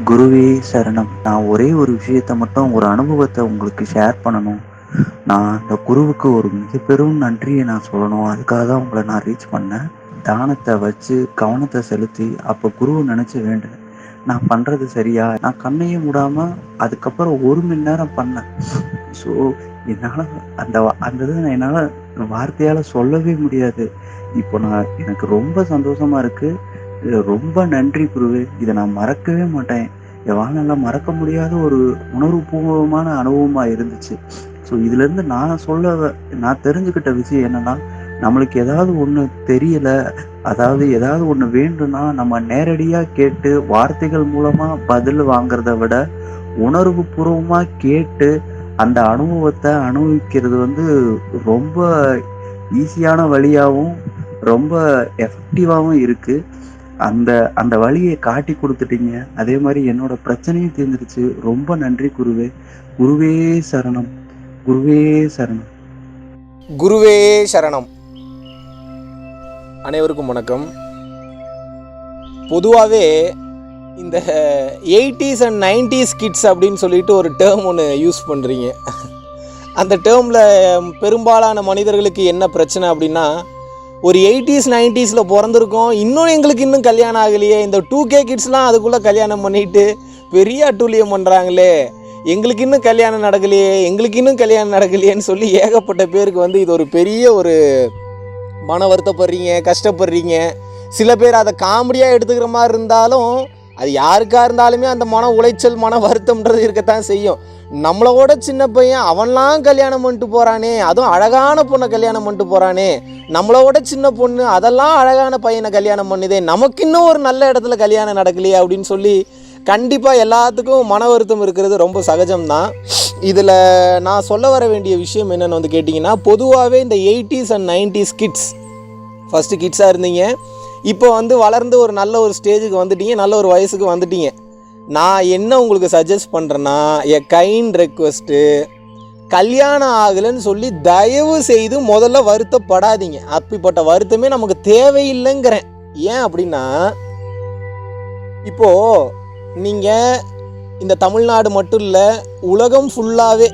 குருவே சரணம். நான் ஒரே ஒரு விஷயத்த மட்டும், ஒரு அனுபவத்த உங்களுக்கு ஷேர் பண்ணணும். நான் அந்த குருவுக்கு ஒரு மிகப்பெரும் நன்றிய நான் சொல்லணும். அதுக்காக தான் உங்கள நான் ரீச் பண்ணேன். தியானத்த வச்சு கவனத்த செலுத்தி, அப்ப குருவ நெனச்சு வேண்டுனேன். நான் பண்றது சரியா? நான் கண்ணையே மூடாம அதுக்கப்புறம் 1 மணி நேரம் பண்ணேன். ஸோ, என்னால அந்த இத என்னால வார்த்தையால சொல்லவே முடியாது. இப்போ எனக்கு ரொம்ப சந்தோஷமா இருக்கு. ரொம்ப நன்றி குருவே! இத நான் மறக்கவே மாட்டேன். என் வாழ்நாள்ல மறக்க முடியாத ஒரு உணர்வுபூர்வமான அனுபவமா இருந்துச்சு. ஸோ இதுலேருந்து நான் தெரிஞ்சுக்கிட்ட விஷயம் என்னன்னா, நம்மளுக்கு ஏதாவது ஒண்ணு தெரியல, அதாவது ஏதாவது ஒண்ணு வேண்டும்னா, நம்ம நேரடியா கேட்டு வார்த்தைகள் மூலமா பதில் வாங்குறத விட, உணர்வுபூர்வமா கேட்டு அந்த அனுபவத்த அனுபவிக்கிறது ரொம்ப ஈஸியான வழியாவும், ரொம்ப எஃபெக்டிவாவும் இருக்கு. அந்த அந்த வழிய காட்டிக் குடுத்துட்டீங்க. அதே மாரி என்னோட பிரச்சனையும் தீர்ந்துருச்சு. ரொம்ப நன்றி குருவே! குருவே சரணம்! குருவே சரணம்! குருவே சரணம். அனைவருக்கும் வணக்கம். பொதுவாகவே இந்த 80s அண்ட் 90s கிட்ஸ் அப்படின்னு சொல்லிட்டு ஒரு டேர்ம் ஒன்று யூஸ் பண்ணுறீங்க. அந்த டேர்மில் பெரும்பாலான மனிதர்களுக்கு என்ன பிரச்சனை அப்படின்னா, ஒரு 80s 90ஸில் பிறந்திருக்கோம், இன்னும் கல்யாணம் ஆகலையே, இந்த 2K கிட்ஸ்லாம் அதுக்குள்ளே கல்யாணம் பண்ணிட்டு பெரிய அட்டூழியம் பண்ணுறாங்களே, எங்களுக்கு இன்னும் கல்யாணம் நடக்கலையேன்னு சொல்லி ஏகப்பட்ட பேருக்கு இது ஒரு பெரிய ஒரு மன வருத்தப்படுறீங்க, கஷ்டப்படுறீங்க. சில பேர் அதை காமெடியாக எடுத்துக்கிற மாதிரி இருந்தாலும், அது யாருக்காக இருந்தாலுமே அந்த மன உளைச்சல், மன வருத்தம்ன்றது இருக்கத்தான் செய்யும். நம்மளோட சின்ன பையன் அவன்லாம் கல்யாணம் பண்ணிட்டு போகிறானே, அதுவும் அழகான பொண்ணை கல்யாணம் பண்ணிட்டு போகிறானே, நம்மளோட சின்ன பொண்ணு அதெல்லாம் அழகான பையனை கல்யாணம் பண்ணுதே, நமக்கு இன்னும் ஒரு நல்ல இடத்துல கல்யாணம் நடக்கலையே அப்படின்னு சொல்லி கண்டிப்பாக எல்லாத்துக்கும் மன வருத்தம் இருக்கிறது ரொம்ப சகஜம்தான். இதில் நான் சொல்ல வர வேண்டிய விஷயம் என்னென்னு கேட்டிங்கன்னா, பொதுவாகவே இந்த 80s and 90s kids, first கிட்ஸாக இருந்தீங்க, இப்போ வளர்ந்து ஒரு நல்ல ஒரு ஸ்டேஜுக்கு வந்துட்டீங்க, நல்ல ஒரு வயசுக்கு வந்துட்டீங்க. நான் என்ன உங்களுக்கு சஜஸ்ட் பண்ணுறேன்னா, கைண்ட் ரெக்வஸ்ட்டு, கல்யாணம் ஆகலைன்னு சொல்லி தயவு செய்து முதல்ல வருத்தப்படாதீங்க. அப்படிப்பட்ட வருத்தமே நமக்கு தேவையில்லைங்கிறேன். ஏன் அப்படின்னா, இப்போது நீங்கள் இந்த தமிழ்நாடு மட்டும் இல்லை, உலகம் ஃபுல்லாகவே,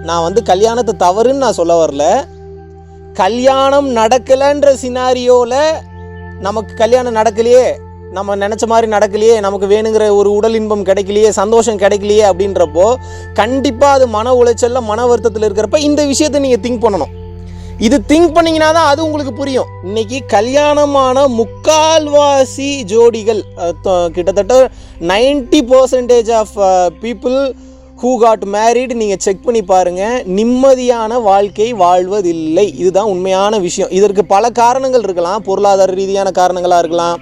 நான் கல்யாணத்தை தவறுன்னு நான் சொல்ல வரல, கல்யாணம் நடக்கலைன்ற சினாரியோவில் நமக்கு கல்யாணம் நடக்கலையே, நம்ம நினச்ச மாதிரி நடக்கலையே, நமக்கு வேணுங்கிற ஒரு உடல் இன்பம் கிடைக்கலையே, சந்தோஷம் கிடைக்கலையே அப்படின்றப்போ கண்டிப்பாக அது மன உளைச்சலில், மன வருத்தத்தில் இருக்கிறப்ப இந்த விஷயத்தை நீங்கள் திங்க் பண்ணணும். இது திங்க் பண்ணிங்கன்னா தான் அது உங்களுக்கு புரியும். இன்றைக்கி கல்யாணமான முக்கால்வாசி ஜோடிகள், கிட்டத்தட்ட 90% of people who got married, நீங்கள் செக் பண்ணி பாருங்கள், நிம்மதியான வாழ்க்கை வாழ்வதில்லை. இதுதான் உண்மையான விஷயம். இதற்கு பல காரணங்கள் இருக்கலாம். பொருளாதார ரீதியான காரணங்களாக இருக்கலாம்,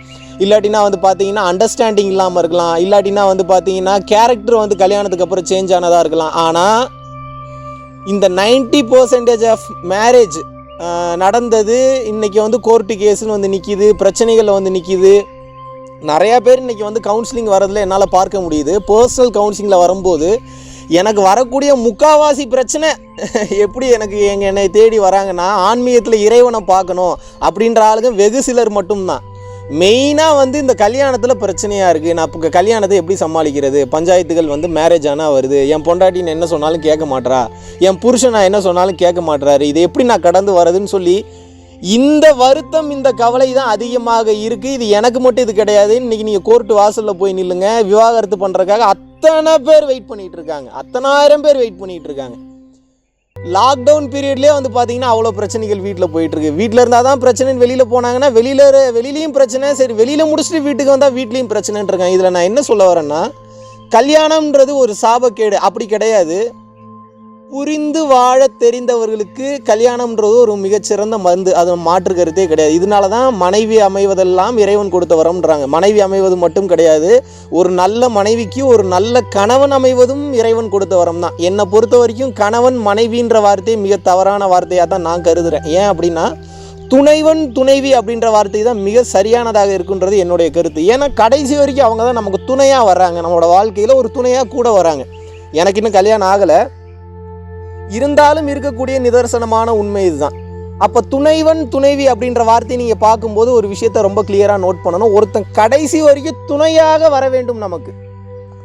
இல்லாட்டினா பார்த்தீங்கன்னா அண்டர்ஸ்டாண்டிங் இல்லாமல் இருக்கலாம், இல்லாட்டினா பார்த்தீங்கன்னா கேரக்டர் கல்யாணத்துக்கு அப்புறம் சேஞ்ச் ஆனதாக இருக்கலாம். ஆனால் இந்த 90% ஆஃப் மேரேஜ் நடந்தது இன்றைக்கி கோர்ட்டு கேஸுன்னு நிற்கிது, பிரச்சனைகள் நிற்கிது. நிறையா பேர் இன்றைக்கி கவுன்சிலிங் வரதில் என்னால் பார்க்க முடியுது. பர்சனல் கவுன்சிலிங்கில் வரும்போது எனக்கு வரக்கூடிய முக்கால்வாசி பிரச்சனை எப்படி என்னை தேடி வராங்கன்னா, ஆன்மீகத்தில் இறைவனை பார்க்கணும் அப்படின்ற ஆளுங்க வெகு சிலர் மட்டும்தான். மெயினாக இந்த கல்யாணத்தில் பிரச்சனையாக இருக்குது. நான் இப்போ கல்யாணத்தை எப்படி சமாளிக்கிறது, பஞ்சாயத்துகள் மேரேஜ் ஆனால் வருது, என் பொண்டாட்டின்னு என்ன சொன்னாலும் கேட்க மாட்றா, என் புருஷன் நான் என்ன சொன்னாலும் கேட்க மாட்றாரு, இதை எப்படி நான் கடந்து வரதுன்னு சொல்லி இந்த வருத்தம், இந்த கவலை தான் அதிகமாக இருக்குது. இது எனக்கு மட்டும் இது கிடையாது. இன்றைக்கி நீங்கள் கோர்ட்டு வாசலில் போய் நில்லுங்க, விவாகரத்து பண்ணுறதுக்காக அத்தனை பேர் வெயிட் பண்ணிகிட்டு இருக்காங்க, அத்தனாயிரம் பேர் வெயிட் பண்ணிகிட்டு இருக்காங்க. லாக்டவுன் பீரியட்லேயே பார்த்தீங்கன்னா அவ்வளோ பிரச்சனைகள் வீட்டில் போயிட்டுருக்கு. வீட்டில் இருந்தால் தான் பிரச்சனைன்னு வெளியில் போனாங்கன்னா வெளியிலையும் பிரச்சனை, சரி வெளியில் முடிச்சுட்டு வீட்டுக்கு வந்தால் வீட்லேயும் பிரச்சனைன்னு இருக்காங்க. இதில் நான் என்ன சொல்ல வரேன்னா, கல்யாணம்ன்றது ஒரு சாபக்கேடு அப்படி கிடையாது. புரிந்து வாழ தெரிந்தவர்களுக்கு கல்யாணம்ன்றது ஒரு மிகச்சிறந்த மருந்து, அது மாற்று கருத்தே கிடையாது. இதனால தான் மனைவி அமைவதெல்லாம் இறைவன் கொடுத்த வரம்ன்றாங்க. மனைவி அமைவது மட்டும் கிடையாது, ஒரு நல்ல மனைவிக்கு ஒரு நல்ல கணவன் அமைவதும் இறைவன் கொடுத்த வரம் தான். என்னை பொறுத்த வரைக்கும் கணவன் மனைவின்ற வார்த்தை மிக தவறான வார்த்தையாக தான் நான் கருதுகிறேன். ஏன் அப்படின்னா, துணைவன் துணைவி அப்படின்ற வார்த்தை தான் மிக சரியானதாக இருக்குன்றது என்னுடைய கருத்து. ஏன்னா கடைசி வரைக்கும் அவங்க தான் நமக்கு துணையாக வர்றாங்க, நம்மளோட வாழ்க்கையில் ஒரு துணையாக கூட வராங்க. எனக்கு இன்னும் கல்யாணம் ஆகலை, இருந்தாலும் இருக்கக்கூடிய நிதர்சனமான உண்மை இதுதான். அப்போ துணைவன் துணைவி அப்படின்ற வார்த்தையை நீங்கள் பார்க்கும்போது ஒரு விஷயத்தை ரொம்ப கிளியராக நோட் பண்ணணும். ஒருத்தன் கடைசி வரைக்கும் துணையாக வர வேண்டும் நமக்கு.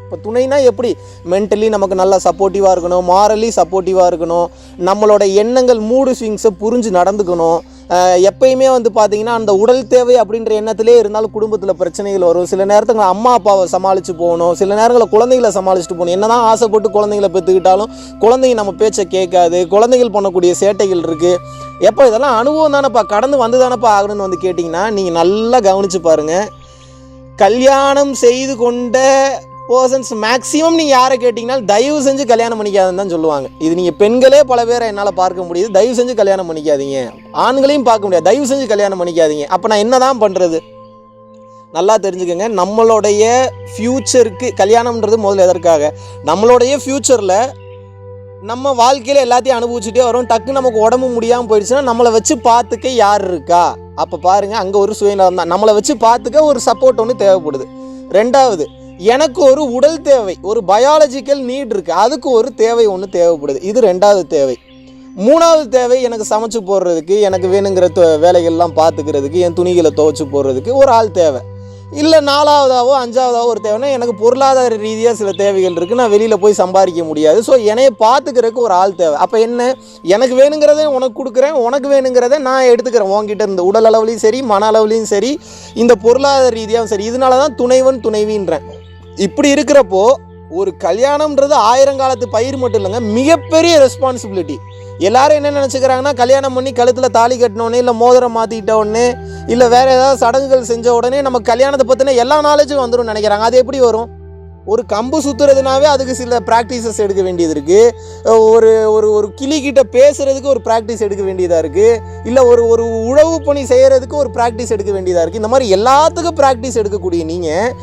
இப்போ துணைனா எப்படி மென்டலி நமக்கு நல்லா சப்போர்ட்டிவாக இருக்கணும், மாரலி சப்போர்ட்டிவாக இருக்கணும், நம்மளோட எண்ணங்கள் மூடு ஸ்விங்ஸை புரிஞ்சு நடந்துக்கணும். எப்பயுமே வந்து பார்த்திங்கன்னா அந்த உடல் தேவை அப்படின்ற எண்ணத்திலே இருந்தாலும் குடும்பத்தில் பிரச்சனைகள் வரும். சில நேரத்துக்கு அம்மா அப்பாவை சமாளித்து போகணும், சில நேரங்களில் குழந்தைகளை சமாளிச்சுட்டு போகணும். என்ன தான் ஆசைப்பட்டு குழந்தைங்களை பெற்றுக்கிட்டாலும் குழந்தைங்க நம்ம பேச்சை கேட்காது, குழந்தைகள் பண்ணக்கூடிய சேட்டைகள் இருக்குது. எப்போ இதெல்லாம் அனுபவம் தானேப்பா, கடந்து வந்து தானேப்பா ஆகணும்னு வந்து கேட்டிங்கன்னா நீங்கள் நல்லா கவனித்து பாருங்கள். கல்யாணம் செய்து கொண்ட பர்சன்ஸ் மேக்ஸிமம் நீங்கள் யாரை கேட்டிங்கன்னா தயவு செஞ்சு கல்யாணம் பண்ணிக்காதுன்னு தான் சொல்லுவாங்க. இது நீங்கள் பெண்களே பல பேரை என்னால் பார்க்க முடியுது. தயவு செஞ்சு கல்யாணம் பண்ணிக்காதீங்க, ஆண்களையும் பார்க்க முடியாது, தயவு செஞ்சு கல்யாணம் பண்ணிக்காதீங்க. அப்போ நான் என்ன தான் பண்ணுறது? நல்லா தெரிஞ்சுக்கோங்க, நம்மளுடைய ஃப்யூச்சருக்கு கல்யாணம்ன்றது முதல்ல எதற்காக? நம்மளுடைய ஃப்யூச்சரில் நம்ம வாழ்க்கையில் எல்லாத்தையும் அனுபவிச்சுட்டே வரோம். டக்கு நமக்கு உடம்பு முடியாமல் போயிடுச்சுன்னா நம்மளை வச்சு பார்த்துக்க யார் இருக்கா? அப்போ பாருங்கள், அங்கே ஒரு சுயநலம் தான். நம்மளை வச்சு பார்த்துக்க ஒரு சப்போர்ட் ஒன்று தேவைப்படுது. ரெண்டாவது, எனக்கு ஒரு உடல் தேவை, ஒரு பயாலஜிக்கல் நீட் இருக்குது, அதுக்கு ஒரு தேவை ஒன்று தேவைப்படுது. இது ரெண்டாவது தேவை. மூணாவது தேவை, எனக்கு சமைச்சு போடுறதுக்கு, எனக்கு வேணுங்கிற வேலைகள்லாம் பார்த்துக்கிறதுக்கு, என் துணிகளை துவைச்சி போடுறதுக்கு ஒரு ஆள் தேவை. இல்லை நாலாவதாவோ அஞ்சாவதாவோ ஒரு தேவைன்னா எனக்கு பொருளாதார ரீதியாக சில தேவைகள் இருக்குது, நான் வெளியில் போய் சம்பாதிக்க முடியாது, ஸோ என்னையை பார்த்துக்கிறதுக்கு ஒரு ஆள் தேவை. அப்போ என்ன, எனக்கு வேணுங்கிறத உனக்கு கொடுக்குறேன், உனக்கு வேணுங்கிறத நான் எடுத்துக்கிறேன் உங்ககிட்ட இருந்து, உடல் அளவுலையும் சரி மன அளவுலையும் சரி இந்த பொருளாதார ரீதியாகவும் சரி. இதனால தான் துணைவன் துணைவின்றேன். இப்படி இருக்கிறப்போ ஒரு கல்யாணம்ன்றது ஆயிரங்காலத்து பயிர் மட்டும் இல்லைங்க, மிகப்பெரிய ரெஸ்பான்சிபிலிட்டி. எல்லாரும் என்ன நினச்சிக்கிறாங்கன்னா, கல்யாணம் பண்ணி கழுத்தில் தாலி கட்டினோடனே, இல்லை மோதிரம் மாற்றிக்கிட்ட உடனே, இல்லை வேறு ஏதாவது சடங்குகள் செஞ்ச உடனே நம்ம கல்யாணத்தை பற்றின எல்லா நாலேஜும் வந்துடும் நினைக்கிறாங்க. அது எப்படி வரும்? ஒரு கம்பு சுற்றுறதுனாவே அதுக்கு சில ப்ராக்டிசஸ் எடுக்க வேண்டியது இருக்குது. ஒரு ஒரு ஒரு கிளிக்கிட்ட பேசுகிறதுக்கு ஒரு ப்ராக்டிஸ் எடுக்க வேண்டியதாக இருக்குது. இல்லை ஒரு ஒரு உழவு பணி செய்கிறதுக்கு ஒரு ப்ராக்டிஸ் எடுக்க வேண்டியதாக இருக்குது. இந்த மாதிரி எல்லாத்துக்கும் ப்ராக்டிஸ் எடுக்கக்கூடிய நீங்கள்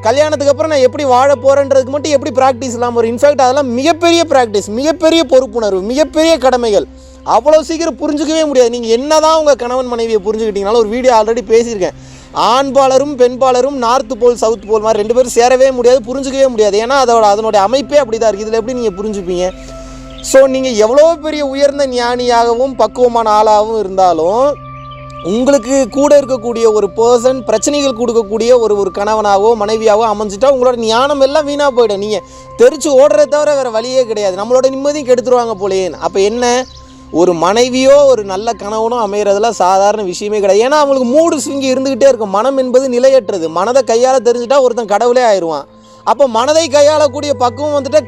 கல்யாணத்துக்கு அப்புறம் நான் எப்படி வாழ போகிறேன்றதுக்கு மட்டும் எப்படி ப்ராக்டிஸ் இல்லாமல் வரும்? இன்ஃபேக்ட் அதெல்லாம் மிகப்பெரிய ப்ராக்டிஸ், மிகப்பெரிய பொறுப்புணர்வு, மிகப்பெரிய கடமைகள். அவ்வளோ சீக்கிரம் புரிஞ்சிக்கவே முடியாது. நீங்கள் என்ன தான் உங்கள் கணவன் மனைவியை புரிஞ்சுக்கிட்டீங்கனாலும், ஒரு வீடியோ ஆல்ரெடி பேசியிருக்கேன், ஆண்பாளரும் பெண்பாளரும் நார்த்து போல் சவுத் போல் மாதிரி ரெண்டு பேரும் சேரவே முடியாது, புரிஞ்சிக்கவே முடியாது. ஏன்னா அதனுடைய அமைப்பே அப்படி தான் இருக்குது. இதில் எப்படி நீங்கள் புரிஞ்சுப்பீங்க? ஸோ நீங்கள் எவ்வளோ பெரிய உயர்ந்த ஞானியாகவும் பக்குவமான ஆளாகவும் இருந்தாலும் உங்களுக்கு கூட இருக்கக்கூடிய ஒரு பர்சன் பிரச்சனைகள் கொடுக்கக்கூடிய ஒரு கணவனாகவோ மனைவியாகவோ அமைஞ்சிட்டா உங்களோட ஞானம் எல்லாம் வீணாக போயிடும். நீங்கள் தெரிச்சு ஓடுறத தவிர வேறு வழியே கிடையாது. நம்மளோட நிம்மதியும் கெடுத்துருவாங்க போலேயே. அப்போ என்ன, ஒரு மனைவியோ ஒரு நல்ல கணவனோ அமைகிறதுல சாதாரண விஷயமே கிடையாது. ஏன்னா அவங்களுக்கு மூடு ஸ்விங்கி இருந்துக்கிட்டே இருக்கும். மனம் என்பது நிலையற்றது. மனதை கையால் தெரிஞ்சுட்டா ஒருத்தன் கடவுளே ஆயிடுவான். அப்போ மனதை கையாளக்கூடிய பக்குவம் வந்துட்டு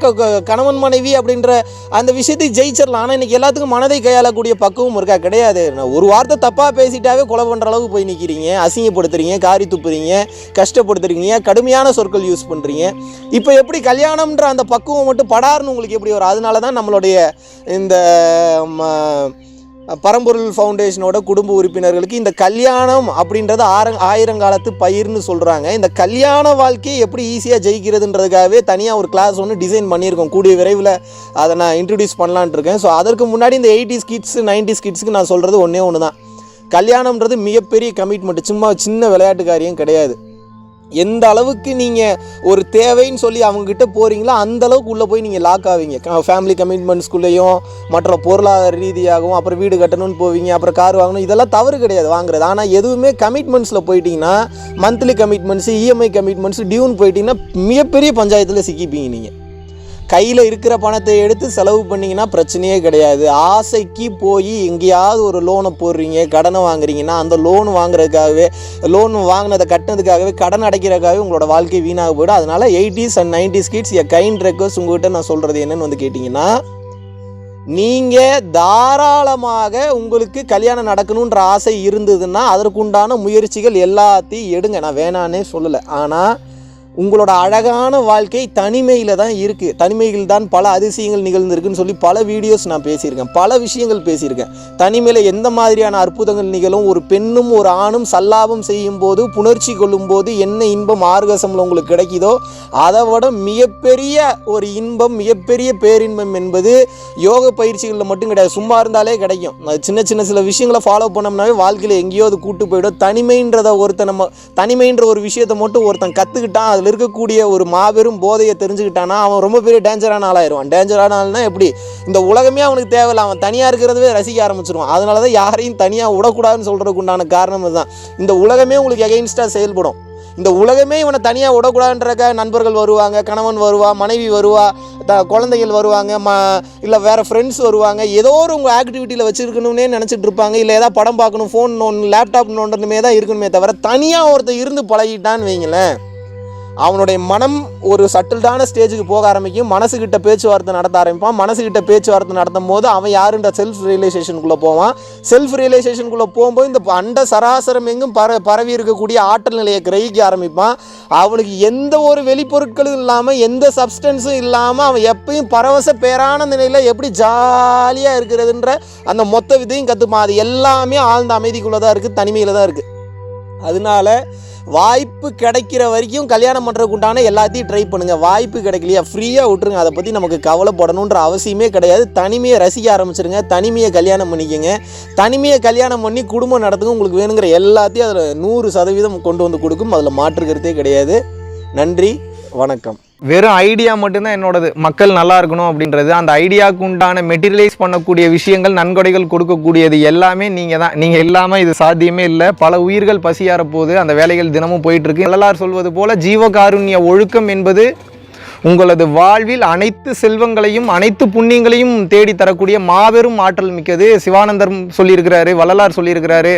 கணவன் மனைவி அப்படின்ற அந்த விஷயத்தை ஜெயிச்சிடலாம். ஆனால் இன்றைக்கி எல்லாத்துக்கும் மனதை கையாளக்கூடிய பக்குவம் இருக்கா? கிடையாது. ஒரு வார்த்தை தப்பாக பேசிட்டாவே கொலை பண்ணுற அளவுக்கு போய் நிற்கிறீங்க, அசிங்கப்படுத்துறீங்க, காரி துப்புறீங்க, கஷ்டப்படுத்துறீங்க, கடுமையான சொற்கள் யூஸ் பண்ணுறீங்க. இப்போ எப்படி கல்யாணம்ன்ற அந்த பக்குவம் மட்டும் படார்னு உங்களுக்கு எப்படி வரும்? அதனால தான் நம்மளுடைய இந்த பரம்பொருள் ஃபவுண்டேஷனோட குடும்ப உறுப்பினர்களுக்கு இந்த கல்யாணம் அப்படின்றது ஆயிரங்காலத்து பயிர்னு சொல்கிறாங்க. இந்த கல்யாண வாழ்க்கையை எப்படி ஈஸியாக ஜெயிக்கிறதுன்றதுக்காகவே தனியாக ஒரு கிளாஸ் ஒன்று டிசைன் பண்ணியிருக்கோம். கூடிய விரைவில் அதை நான் இன்ட்ரடியூஸ் பண்ணலான்ட்டு இருக்கேன். ஸோ அதற்கு முன்னாடி இந்த 80s கிட்ஸ் 90s கிட்ஸுக்கு நான் சொல்கிறது ஒன்றே ஒன்று தான், கல்யாணம்ன்றது மிகப்பெரிய கமிட்மெண்ட், சும்மா சின்ன விளையாட்டு காரியம் கிடையாது. எந்த அளவுக்கு நீங்கள் ஒரு தேவைன்னு சொல்லி அவங்கக்கிட்ட போகிறீங்களோ அந்த அளவுக்கு உள்ளே போய் நீங்கள் லாக் ஆவீங்க. ஃபேமிலி கமிட்மெண்ட்ஸ்குள்ளேயும் மற்ற பொருளாதார ரீதியாகவும், அப்புறம் வீடு கட்டணும்னு போவீங்க, அப்புறம் கார் வாங்கணும், இதெல்லாம் தவறு கிடையாது வாங்குறது. ஆனால் எதுவுமே கமிட்மெண்ட்ஸில் போயிட்டீங்கன்னா, monthly commitments, EMI commitments, tune போயிட்டீங்கன்னா மிகப்பெரிய பஞ்சாயத்தில் சிக்கிப்பீங்க. நீங்கள் கையில் இருக்கிற பணத்தை எடுத்து செலவு பண்ணிங்கன்னா பிரச்சனையே கிடையாது. ஆசைக்கு போய் எங்கேயாவது ஒரு லோனை போடுறீங்க, கடனை வாங்குறீங்கன்னா அந்த லோன் வாங்கினதை கட்டினதுக்காகவே கடன் அடைக்கிறதுக்காகவே உங்களோட வாழ்க்கை வீணாக போய்டும். அதனால் 80s and 90s kids a kind request உங்கள்கிட்ட நான் சொல்கிறது என்னன்னு வந்து கேட்டிங்கன்னா, நீங்கள் தாராளமாக உங்களுக்கு கல்யாணம் நடக்கணுன்ற ஆசை இருந்ததுன்னா அதற்குண்டான முயற்சிகள் எல்லாத்தையும் எடுங்க, நான் வேணான்னே சொல்லலை. ஆனால் உங்களோட அழகான வாழ்க்கை தனிமையில் தான் இருக்குது. தனிமையில் தான் பல அதிசயங்கள் நிகழ்ந்திருக்குன்னு சொல்லி பல வீடியோஸ் நான் பேசியிருக்கேன், பல விஷயங்கள் பேசியிருக்கேன். தனிமையில் எந்த மாதிரியான அற்புதங்கள் நிகழும், ஒரு பெண்ணும் ஒரு ஆணும் சல்லாபம் செய்யும் போது, புணர்ச்சி கொள்ளும் போது என்ன இன்பம் ஆர்கசமில் உங்களுக்கு கிடைக்குதோ அதை விட மிகப்பெரிய ஒரு இன்பம், மிகப்பெரிய பேரின்பம் என்பது யோக பயிற்சிகளில் மட்டும் கிடையாது, சும்மா இருந்தாலே கிடைக்கும். சின்ன சில விஷயங்களை ஃபாலோ பண்ணோம்னாவே வாழ்க்கையில் எங்கேயோ அது கூட்டு போயிடும். தனிமைன்ற ஒரு விஷயத்தை மட்டும் ஒருத்தன் கற்றுக்கிட்டான், அதில் இருக்கக்கூடிய ஒரு மாபெரும் போதையை தெரிஞ்சுக்கிட்டானா அவன் ரொம்ப பெரிய டேஞ்சரான ஆளாயிருவான். டேஞ்சரான ஆள்னா எப்படி, இந்த உலகமே அவனுக்கு தேவையில்லை, அவன் தனியாக இருக்கிறதவே ரசிக்க ஆரம்பிச்சிருவான். அதனால தான் யாரையும் தனியாக விடக்கூடாதுன்னு சொல்கிறதுக்கு உண்டான காரணம் இதுதான். இந்த உலகமே உங்களுக்கு எகெயின்ஸ்டாக செயல்படும். இந்த உலகமே இவனை தனியாக விடக்கூடாதுன்றக்க நண்பர்கள் வருவாங்க, கணவன் வருவா, மனைவி வருவா, குழந்தைகள் வருவாங்க, இல்லை வேறு ஃப்ரெண்ட்ஸ் வருவாங்க, ஏதோ ஒரு உங்கள் ஆக்டிவிட்டியில் வச்சுருக்கணும்னே நினச்சிட்டு இருப்பாங்க. இல்லை ஏதாவது படம் பார்க்கணும், ஃபோன் நோண்டு, லேப்டாப் நோண்டுமே தான் இருக்கணுமே தவிர தனியாக ஒருத்தர் இருந்து பழகிட்டான்னு வைங்களேன், அவனுடைய மனம் ஒரு சட்டில்டான ஸ்டேஜுக்கு போக ஆரம்பிக்கும். மனசுக்கிட்ட பேச்சுவார்த்தை நடத்த ஆரம்பிப்பான். மனசுக்கிட்ட பேச்சுவார்த்தை நடத்தும் போது அவன் யாருன்ற செல்ஃப் ரியலைசேஷனுக்குள்ளே போவான். செல்ஃப் ரியலைசேஷனுக்குள்ளே போகும்போது இந்த அண்ட சராசரம் எங்கும் பரவி இருக்கக்கூடிய ஆற்றல் நிலையை கிரகிக்க ஆரம்பிப்பான். அவனுக்கு எந்த ஒரு வெளிப்பொருட்களும் இல்லாமல், எந்த சப்ஸ்டன்ஸும் இல்லாமல், அவன் எப்பயும் பரவச பேரான நிலையில் எப்படி ஜாலியாக இருக்கிறதுன்ற அந்த மொத்த விதையும் கற்றுப்பான். அது எல்லாமே ஆழ்ந்த அமைதிக்குள்ளே தான் இருக்குது, தனிமையில் தான் இருக்குது. அதனால வாய்ப்பு கிடைக்கிற வரைக்கும் கல்யாணம் பண்ணுறதுக்கு உண்டான எல்லாத்தையும் ட்ரை பண்ணுங்கள். வாய்ப்பு கிடைக்கலையா ஃப்ரீயாக விட்டுருங்க. அதை பற்றி நமக்கு கவலைப்படணுன்ற அவசியமே கிடையாது. தனிமையை ரசிக்க ஆரம்பிச்சிருங்க. தனிமையை கல்யாணம் பண்ணிக்கங்க. தனிமையை கல்யாணம் பண்ணி குடும்பம் நடத்துங்க. உங்களுக்கு வேணுங்கிற எல்லாத்தையும் அதில் 100% கொண்டு வந்து கொடுக்கும். அதில் மாற்றுக்கிறதே கிடையாது. நன்றி, வணக்கம். வெறும் ஐடியா மட்டும்தான் என்னோடது. மக்கள் நல்லா இருக்கணும் அப்படின்றது. அந்த ஐடியாவுக்கு உண்டான மெட்டீரியலைஸ் பண்ணக்கூடிய விஷயங்கள், நன்கொடைகள் கொடுக்கக்கூடியது எல்லாமே நீங்கள் தான். நீங்கள் இல்லாமல் இது சாத்தியமே இல்லை. பல உயிர்கள் பசியார போது அந்த வேலைகள் தினமும் போயிட்டுருக்கு. வள்ளலார் சொல்வது போல ஜீவகாருண்ய ஒழுக்கம் என்பது உங்களது வாழ்வில் அனைத்து செல்வங்களையும் அனைத்து புண்ணியங்களையும் தேடி தரக்கூடிய மாபெரும் ஆற்றல் மிக்கது. சிவானந்தர் சொல்லியிருக்கிறாரு, வள்ளலார் சொல்லியிருக்கிறாரு,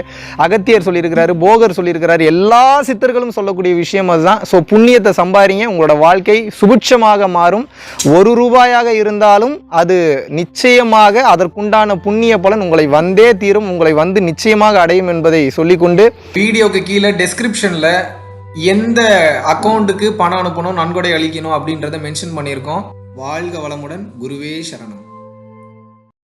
அகத்தியர் சொல்லியிருக்கிறாரு, போகர் சொல்லியிருக்கிறாரு. எல்லா சித்தர்களும் சொல்லக்கூடிய விஷயம் அதுதான். ஸோ புண்ணியத்தை சம்பாதிங்க, உங்களோட வாழ்க்கை சுபிட்சமாக மாறும். ₹1 இருந்தாலும் அது நிச்சயமாக அதற்குண்டான புண்ணிய பலன் உங்களை வந்தே தீரும், உங்களை வந்து நிச்சயமாக அடையும் என்பதை சொல்லிக்கொண்டு, வீடியோக்கு கீழே டெஸ்கிரிப்ஷனில் எந்த அக்கௌண்ட்டுக்கு பணம் அனுப்பணும், நன்கொடை அளிக்கணும் அப்படின்றத மென்ஷன் பண்ணியிருக்கோம். வாழ்க வளமுடன். குருவே சரணம்.